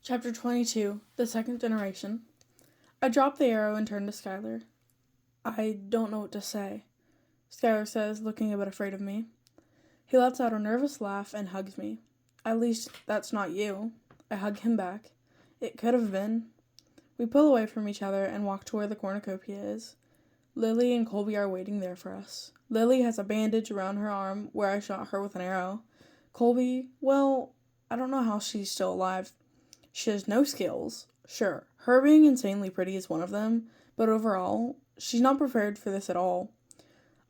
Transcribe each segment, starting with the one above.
Chapter 22, The Second Generation. I drop the arrow and turn to Skylar. I don't know what to say, Skylar says, looking a bit afraid of me. He lets out a nervous laugh and hugs me. At least, that's not you. I hug him back. It could have been. We pull away from each other and walk to where the cornucopia is. Lily and Colby are waiting there for us. Lily has a bandage around her arm where I shot her with an arrow. Colby, well, I don't know how she's still alive. She has no skills. Sure, her being insanely pretty is one of them, but overall, she's not prepared for this at all.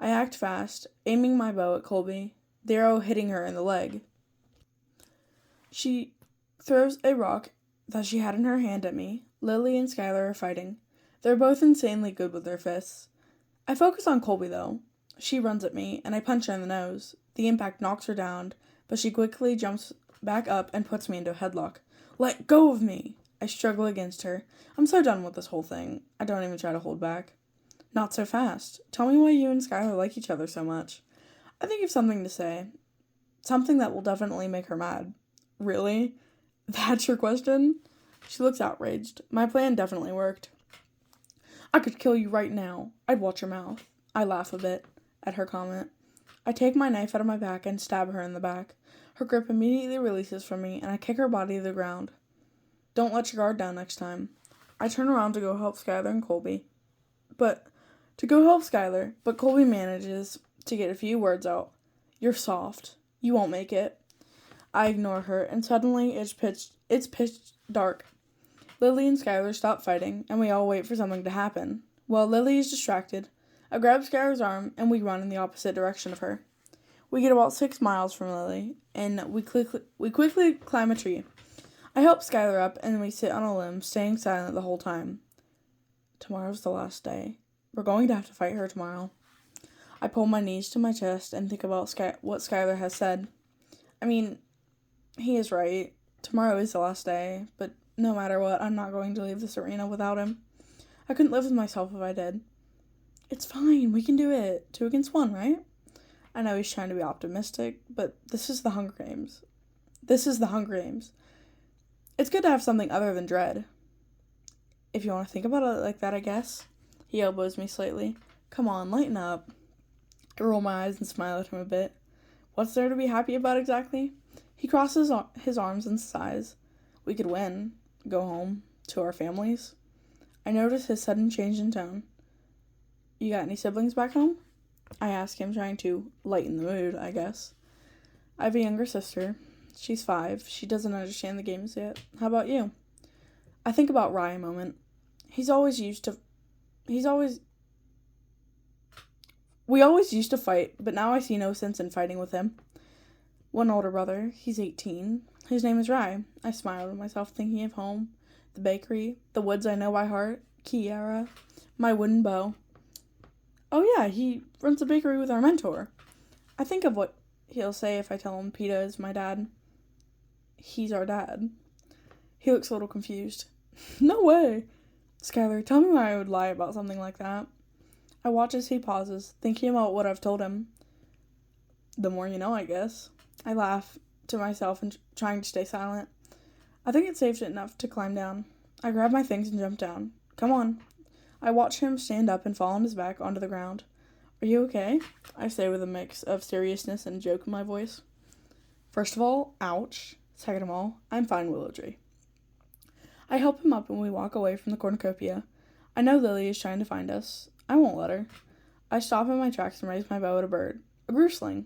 I act fast, aiming my bow at Colby, the arrow hitting her in the leg. She throws a rock that she had in her hand at me. Lily and Skylar are fighting. They're both insanely good with their fists. I focus on Colby, though. She runs at me, and I punch her in the nose. The impact knocks her down, but she quickly jumps back up and puts me into a headlock. Let go of me! I struggle against her. I'm so done with this whole thing. I don't even try to hold back. Not so fast. Tell me why you and Skylar like each other so much. I think of something to say. Something that will definitely make her mad. Really? That's your question? She looks outraged. My plan definitely worked. I could kill you right now. I'd watch your mouth. I laugh a bit at her comment. I take my knife out of my back and stab her in the back. Her grip immediately releases from me, and I kick her body to the ground. Don't let your guard down next time. I turn around to go help Skylar and Colby. But Colby manages to get a few words out. You're soft. You won't make it. I ignore her, and suddenly it's pitch dark. Lily and Skylar stop fighting, and we all wait for something to happen. While Lily is distracted, I grab Skylar's arm, and we run in the opposite direction of her. We get about 6 miles from Lily, and we quickly climb a tree. I help Skylar up, and we sit on a limb, staying silent the whole time. Tomorrow's the last day. We're going to have to fight her tomorrow. I pull my knees to my chest and think about what Skylar has said. I mean, he is right. Tomorrow is the last day, but no matter what, I'm not going to leave this arena without him. I couldn't live with myself if I did. It's fine, we can do it. 2 against 1, right? I know he's trying to be optimistic, but this is the Hunger Games. It's good to have something other than dread. If you want to think about it like that, I guess. He elbows me slightly. Come on, lighten up. I roll my eyes and smile at him a bit. What's there to be happy about exactly? He crosses his arms and sighs. We could win. Go home. To our families. I notice his sudden change in tone. You got any siblings back home? I ask him, trying to lighten the mood, I guess. I have a younger sister. She's 5. She doesn't understand the games yet. How about you? I think about Rye a moment. We always used to fight, but now I see no sense in fighting with him. One older brother. He's 18. His name is Rye. I smile to myself, thinking of home, the bakery, the woods I know by heart, Kiara, my wooden bow. Oh yeah, he runs a bakery with our mentor. I think of what he'll say if I tell him PETA is my dad. He's our dad. He looks a little confused. No way. Skylar, tell me why I would lie about something like that. I watch as he pauses, thinking about what I've told him. The more you know, I guess. I laugh to myself and trying to stay silent. I think it's safe enough to climb down. I grab my things and jump down. Come on. I watch him stand up and fall on his back onto the ground. Are you okay? I say with a mix of seriousness and joke in my voice. First of all, ouch. Second of all, I'm fine, Willowtree. I help him up and we walk away from the cornucopia. I know Lily is trying to find us. I won't let her. I stop in my tracks and raise my bow at a bird. A grusling.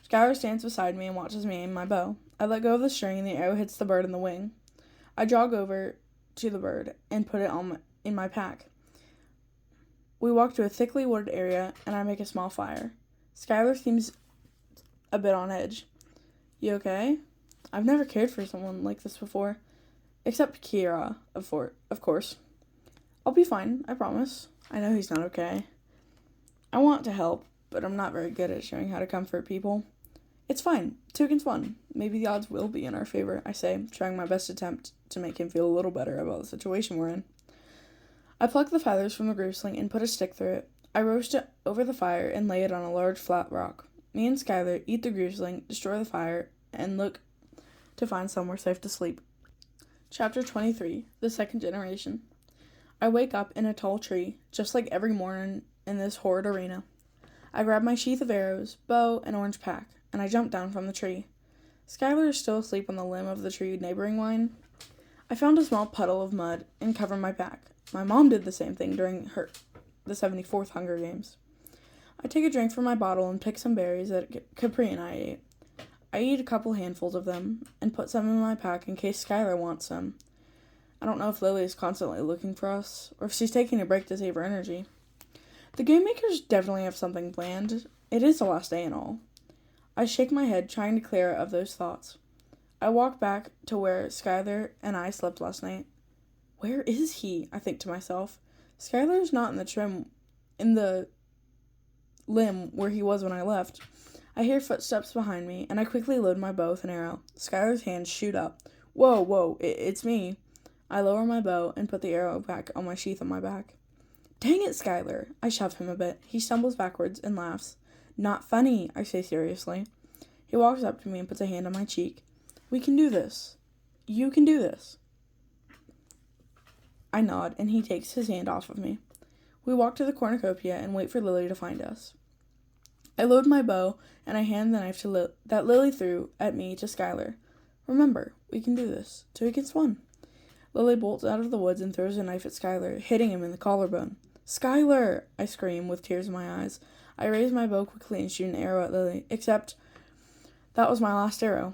Skylar stands beside me and watches me aim my bow. I let go of the string and the arrow hits the bird in the wing. I jog over to the bird and put it in my pack. We walk to a thickly wooded area, and I make a small fire. Skylar seems a bit on edge. You okay? I've never cared for someone like this before. Except Kiara, of course. I'll be fine, I promise. I know he's not okay. I want to help, but I'm not very good at showing how to comfort people. It's fine. 2 against 1. Maybe the odds will be in our favor, I say, trying my best attempt to make him feel a little better about the situation we're in. I pluck the feathers from the grusling and put a stick through it. I roast it over the fire and lay it on a large flat rock. Me and Skylar eat the grusling, destroy the fire, and look to find somewhere safe to sleep. Chapter 23, The Second Generation. I wake up in a tall tree, just like every morning in this horrid arena. I grab my sheath of arrows, bow, and orange pack, and I jump down from the tree. Skylar is still asleep on the limb of the tree neighboring mine. I found a small puddle of mud and covered my pack. My mom did the same thing during the 74th Hunger Games. I take a drink from my bottle and pick some berries that Capri and I ate. I eat a couple handfuls of them and put some in my pack in case Skylar wants some. I don't know if Lily is constantly looking for us, or if she's taking a break to save her energy. The game makers definitely have something planned. It is the last day and all. I shake my head, trying to clear it of those thoughts. I walk back to where Skylar and I slept last night. Where is he? I think to myself. Skylar's not in the limb where he was when I left. I hear footsteps behind me, and I quickly load my bow with an arrow. Skylar's hands shoot up. Whoa, it's me. I lower my bow and put the arrow back on my sheath on my back. Dang it, Skylar. I shove him a bit. He stumbles backwards and laughs. Not funny, I say seriously. He walks up to me and puts a hand on my cheek. We can do this. You can do this. I nod, and he takes his hand off of me. We walk to the cornucopia and wait for Lily to find us. I load my bow, and I hand the knife that Lily threw at me to Skylar. Remember, we can do this. 2 against 1. Lily bolts out of the woods and throws a knife at Skylar, hitting him in the collarbone. Skylar! I scream with tears in my eyes. I raise my bow quickly and shoot an arrow at Lily, except that was my last arrow.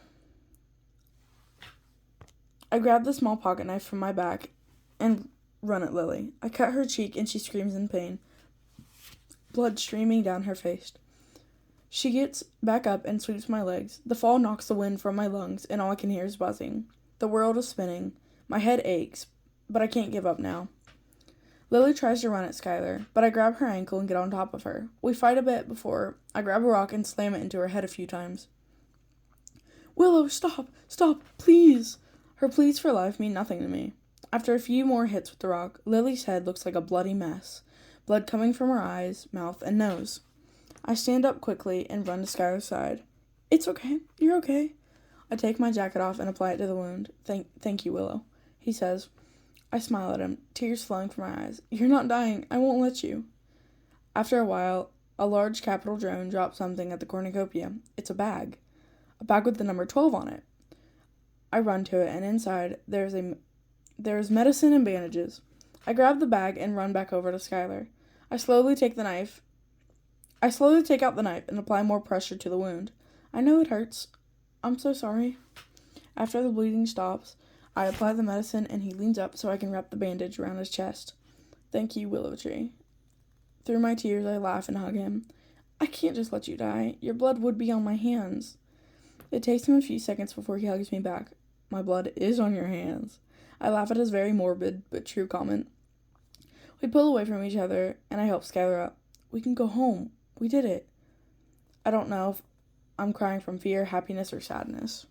I grab the small pocket knife from my back and run at Lily. I cut her cheek and she screams in pain, blood streaming down her face. She gets back up and sweeps my legs. The fall knocks the wind from my lungs, and all I can hear is buzzing. The world is spinning. My head aches, but I can't give up now. Lily tries to run at Skylar, but I grab her ankle and get on top of her. We fight a bit before I grab a rock and slam it into her head a few times. Willow, stop, please! Her pleas for life mean nothing to me. After a few more hits with the rock, Lily's head looks like a bloody mess, blood coming from her eyes, mouth, and nose. I stand up quickly and run to Skylar's side. It's okay. You're okay. I take my jacket off and apply it to the wound. Thank you, Willow, he says. I smile at him, tears flowing from my eyes. You're not dying. I won't let you. After a while, a large capital drone drops something at the cornucopia. It's a bag with the number 12 on it. I run to it, and inside there is medicine and bandages. I grab the bag and run back over to Skylar. I slowly take out the knife and apply more pressure to the wound. I know it hurts. I'm so sorry. After the bleeding stops, I apply the medicine and he leans up so I can wrap the bandage around his chest. Thank you, Willow Tree. Through my tears, I laugh and hug him. I can't just let you die. Your blood would be on my hands. It takes him a few seconds before he hugs me back. My blood is on your hands. I laugh at his very morbid but true comment. We pull away from each other and I help Skylar up. We can go home. We did it. I don't know if I'm crying from fear, happiness, or sadness.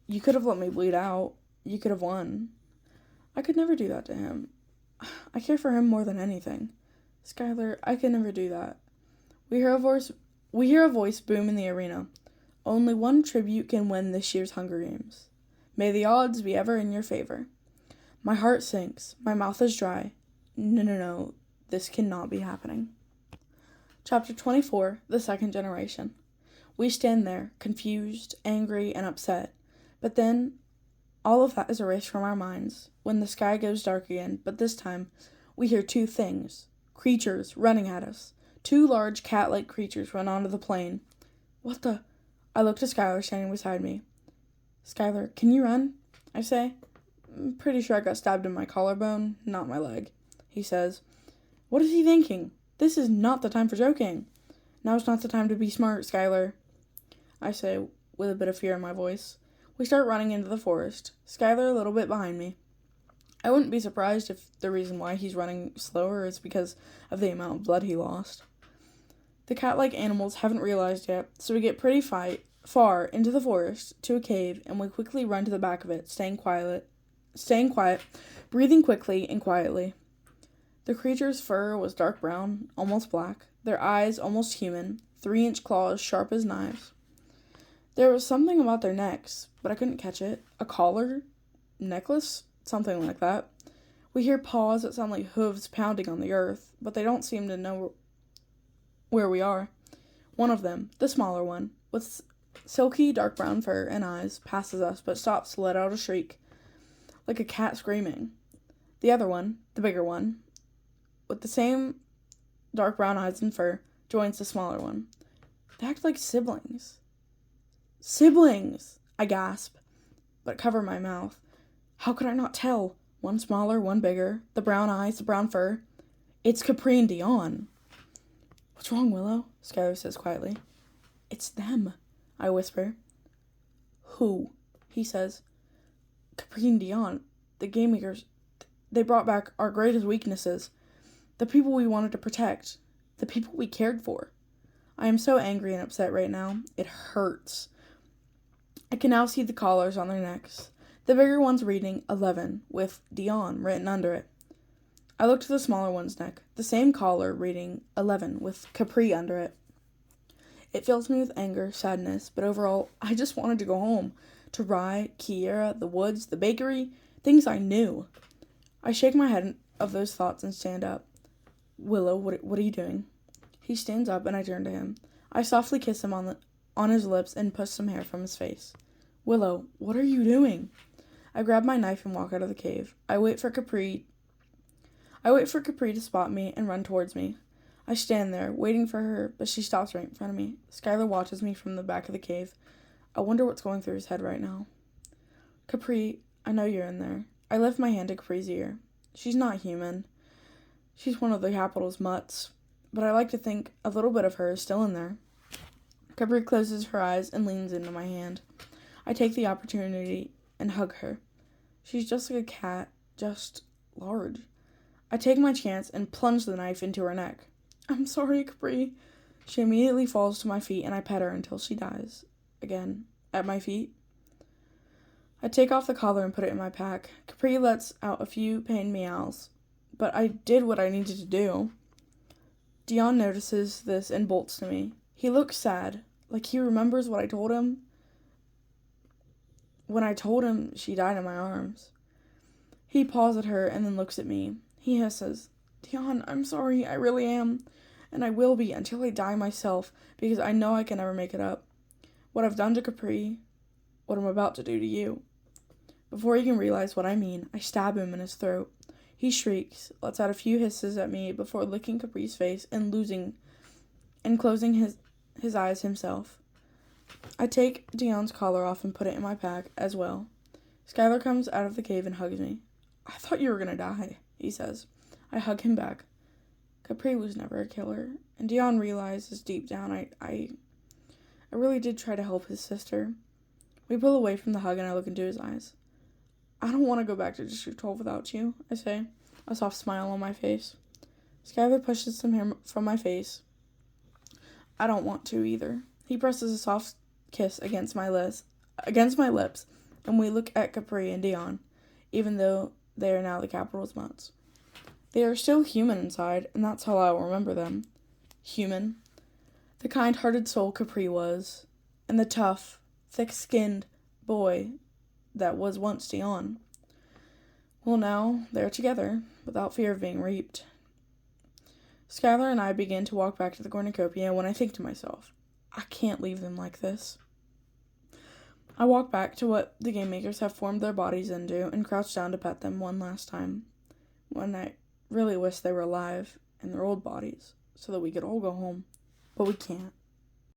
You could have let me bleed out. You could have won. I could never do that to him. I care for him more than anything. Skylar, I could never do that. We hear a voice boom in the arena. Only one tribute can win this year's Hunger Games. May the odds be ever in your favor. My heart sinks. My mouth is dry. No. This cannot be happening. Chapter 24, The Second Generation. We stand there, confused, angry, and upset. But then, all of that is erased from our minds when the sky goes dark again, but this time, we hear 2 things. Creatures running at us. 2 large cat-like creatures run onto the plain. What the? I look to Skylar standing beside me. Skylar, can you run? I say. I'm pretty sure I got stabbed in my collarbone, not my leg. He says. What is he thinking? This is not the time for joking. Now's not the time to be smart, Skylar. I say, with a bit of fear in my voice. We start running into the forest, Skylar a little bit behind me. I wouldn't be surprised if the reason why he's running slower is because of the amount of blood he lost. The cat-like animals haven't realized yet, so we get pretty far into the forest, to a cave, and we quickly run to the back of it, staying quiet, breathing quickly and quietly. The creature's fur was dark brown, almost black, their eyes almost human, 3-inch claws sharp as knives. There was something about their necks, but I couldn't catch it. A collar? necklace? Something like that. We hear paws that sound like hooves pounding on the earth, but they don't seem to know where we are. One of them, the smaller one, with silky dark brown fur and eyes, passes us but stops to let out a shriek, like a cat screaming. The other one, the bigger one, with the same dark brown eyes and fur, joins the smaller one. They act like siblings. Siblings! I gasp, but cover my mouth. How could I not tell? One smaller, one bigger, the brown eyes, the brown fur. It's Capri and Dion. What's wrong, Willow? Skylar says quietly. It's them, I whisper. Who? He says. Capri and Dion, the game makers, they brought back our greatest weaknesses. The people we wanted to protect. The people we cared for. I am so angry and upset right now. It hurts. I can now see the collars on their necks. The bigger one's reading 11, with Dion written under it. I look to the smaller one's neck, the same collar reading 11, with Capri under it. It fills me with anger, sadness, but overall, I just wanted to go home. To Rye, Kiera, the woods, the bakery, things I knew. I shake my head of those thoughts and stand up. Willow, what are you doing? He stands up and I turn to him. I softly kiss him on his lips and push some hair from his face. Willow, what are you doing? I grab my knife and walk out of the cave. I wait for Capri to spot me and run towards me. I stand there, waiting for her, but she stops right in front of me. Skylar watches me from the back of the cave. I wonder what's going through his head right now. Capri, I know you're in there. I lift my hand to Capri's ear. She's not human. She's one of the capital's mutts, but I like to think a little bit of her is still in there. Capri closes her eyes and leans into my hand. I take the opportunity and hug her. She's just like a cat, just large. I take my chance and plunge the knife into her neck. I'm sorry, Capri. She immediately falls to my feet and I pet her until she dies. Again, at my feet. I take off the collar and put it in my pack. Capri lets out a few pained meows, but I did what I needed to do. Dion notices this and bolts to me. He looks sad, like he remembers what I told him when I told him she died in my arms. He paws at her and then looks at me. He hisses, Dion, I'm sorry, I really am, and I will be until I die myself, because I know I can never make it up. What I've done to Capri, what I'm about to do to you. Before he can realize what I mean, I stab him in his throat. He shrieks, lets out a few hisses at me before licking Capri's face and closing his eyes himself. I take Dion's collar off and put it in my pack as well. Skylar comes out of the cave and hugs me. I thought you were gonna die, he says. I hug him back. Capri was never a killer, and Dion realizes deep down I really did try to help his sister. We pull away from the hug and I look into his eyes. I don't want to go back to District 12 without you, I say, a soft smile on my face. Skylar pushes some hair from my face. I don't want to either. He presses a soft kiss against my lips, and we look at Capri and Dion, even though they are now the capital's mutts. They are still human inside, and that's how I will remember them. Human. The kind-hearted soul Capri was, and the tough, thick-skinned boy that was once Dion. Well, now they're together, without fear of being reaped. Skylar and I begin to walk back to the cornucopia when I think to myself, I can't leave them like this. I walk back to what the game makers have formed their bodies into and crouch down to pet them one last time, when I really wish they were alive in their old bodies so that we could all go home, but we can't.